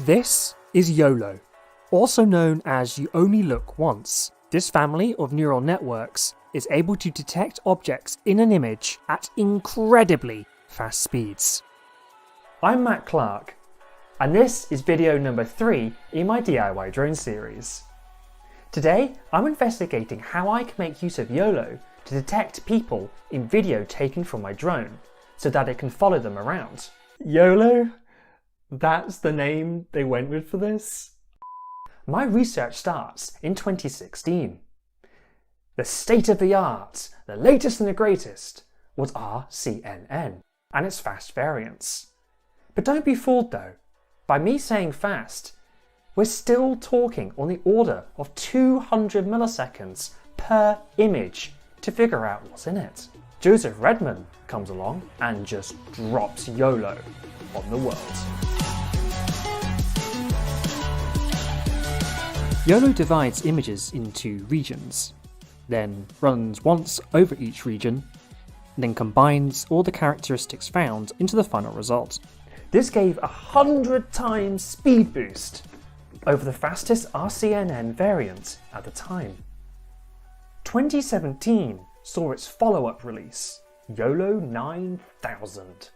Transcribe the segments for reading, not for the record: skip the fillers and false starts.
This is YOLO, also known as You Only Look Once. This family of neural networks is able to detect objects in an image at incredibly fast speeds. I'm Matt Clark, and this is video number 3 in my DIY drone series. Today, I'm investigating how I can make use of YOLO to detect people in video taken from my drone, so that it can follow them around. YOLO? That's the name they went with for this? My research starts in 2016. The state of the art, the latest and the greatest, was RCNN and its fast variants. But don't be fooled though. By me saying fast, we're still talking on the order of 200 milliseconds per image to figure out what's in it. Joseph Redman comes along and just drops YOLO on the world. YOLO divides images into regions, then runs once over each region, then combines all the characteristics found into the final result. This gave 100 times speed boost over the fastest RCNN variant at the time. 2017 saw its follow-up release, YOLO 9000,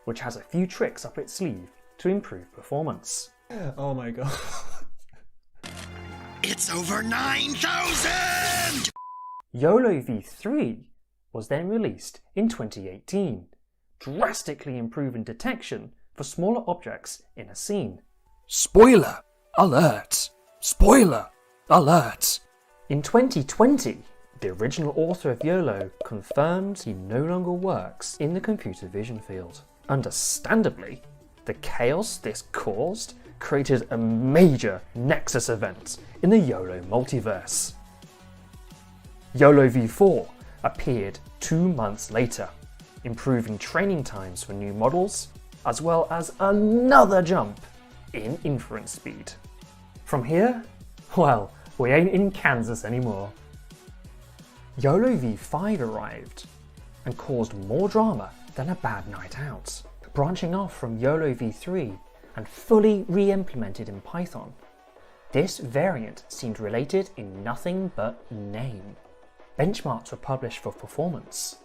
which has a few tricks up its sleeve to improve performance. Oh my god. It's over 9,000! YOLOv4 was then released in 2018, drastically improving detection for smaller objects in a scene. Spoiler alert! Spoiler alert! In 2020, the original author of YOLO confirmed he no longer works in the computer vision field. Understandably, the chaos this caused created a major nexus event in the YOLO multiverse. YOLOv4 appeared 2 months later, improving training times for new models, as well as another jump in inference speed. From here, well, we ain't in Kansas anymore. YOLOv5 arrived and caused more drama than a bad night out, branching off from YOLOv3 and fully re-implemented in Python. This variant seemed related in nothing but name. Benchmarks were published for performance.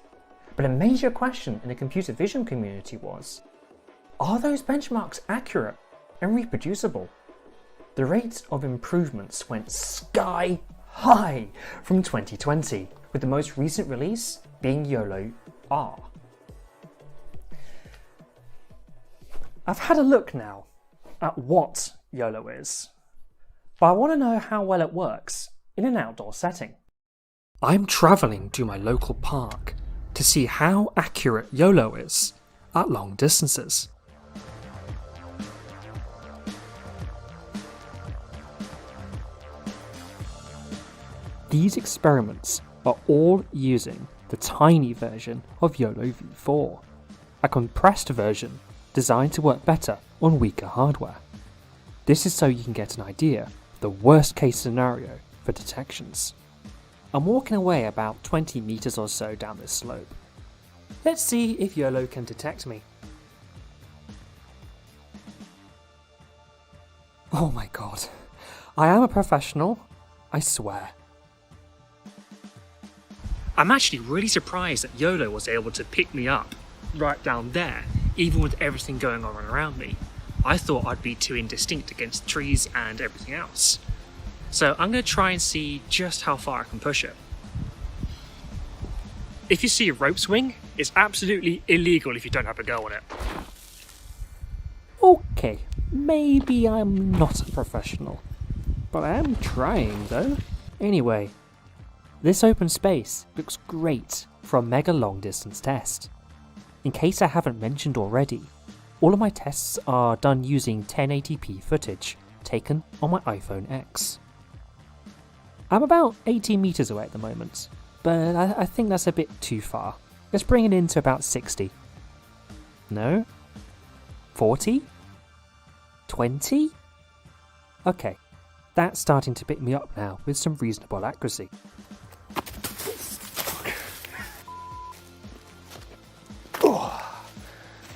But a major question in the computer vision community was, are those benchmarks accurate and reproducible? The rate of improvements went sky high from 2020, with the most recent release being YOLO-R. I've had a look now at what YOLO is, but I want to know how well it works in an outdoor setting. I'm travelling to my local park to see how accurate YOLO is at long distances. These experiments are all using the tiny version of YOLOv4, a compressed version designed to work better on weaker hardware. This is so you can get an idea of the worst case scenario for detections. I'm walking away about 20 meters or so down this slope. Let's see if YOLO can detect me. Oh my god, I am a professional, I swear. I'm actually really surprised that YOLO was able to pick me up right down there, even with everything going on around me. I thought I'd be too indistinct against trees and everything else. So I'm going to try and see just how far I can push it. If you see a rope swing, it's absolutely illegal if you don't have a go on it. Okay, maybe I'm not a professional, but I am trying though. Anyway, this open space looks great for a mega long distance test. In case I haven't mentioned already, all of my tests are done using 1080p footage taken on my iPhone X. I'm about 18 meters away at the moment, but I think that's a bit too far. Let's bring it in to about 60. No? 40? 20? Okay, that's starting to pick me up now with some reasonable accuracy.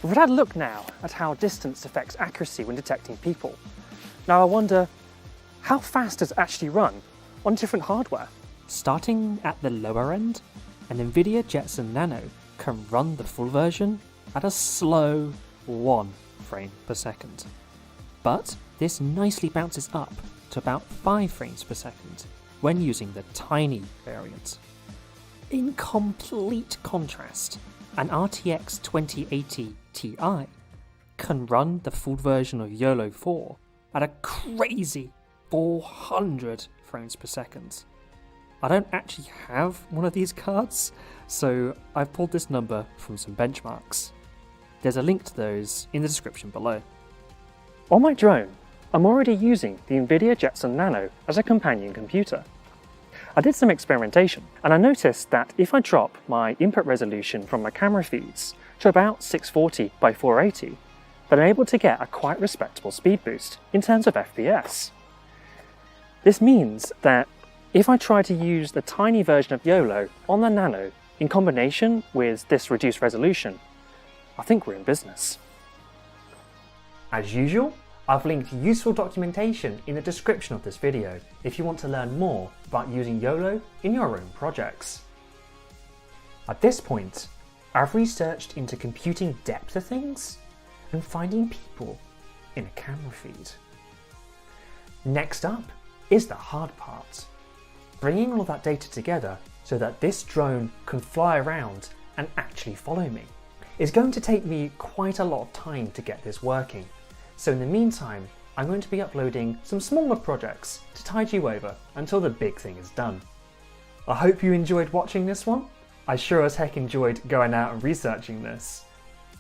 We've had a look now at how distance affects accuracy when detecting people. Now I wonder, how fast does it actually run on different hardware? Starting at the lower end, an NVIDIA Jetson Nano can run the full version at a slow 1 frame per second. But this nicely bounces up to about 5 frames per second when using the tiny variant. In complete contrast, an RTX 2080 Ti can run the full version of YOLO4 at a crazy 400 frames per second. I don't actually have one of these cards, so I've pulled this number from some benchmarks. There's a link to those in the description below. On my drone, I'm already using the NVIDIA Jetson Nano as a companion computer. I did some experimentation, and I noticed that if I drop my input resolution from my camera feeds to about 640 by 480, then I'm able to get a quite respectable speed boost in terms of FPS. This means that if I try to use the tiny version of YOLO on the Nano in combination with this reduced resolution, I think we're in business. As usual, I've linked useful documentation in the description of this video if you want to learn more about using YOLO in your own projects. At this point, I've researched into computing depth of things and finding people in a camera feed. Next up is the hard part. Bringing all that data together so that this drone can fly around and actually follow me. It's going to take me quite a lot of time to get this working, so in the meantime I'm going to be uploading some smaller projects to tide you over until the big thing is done. I hope you enjoyed watching this one. I sure as heck enjoyed going out and researching this,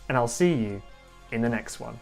and I'll see you in the next one.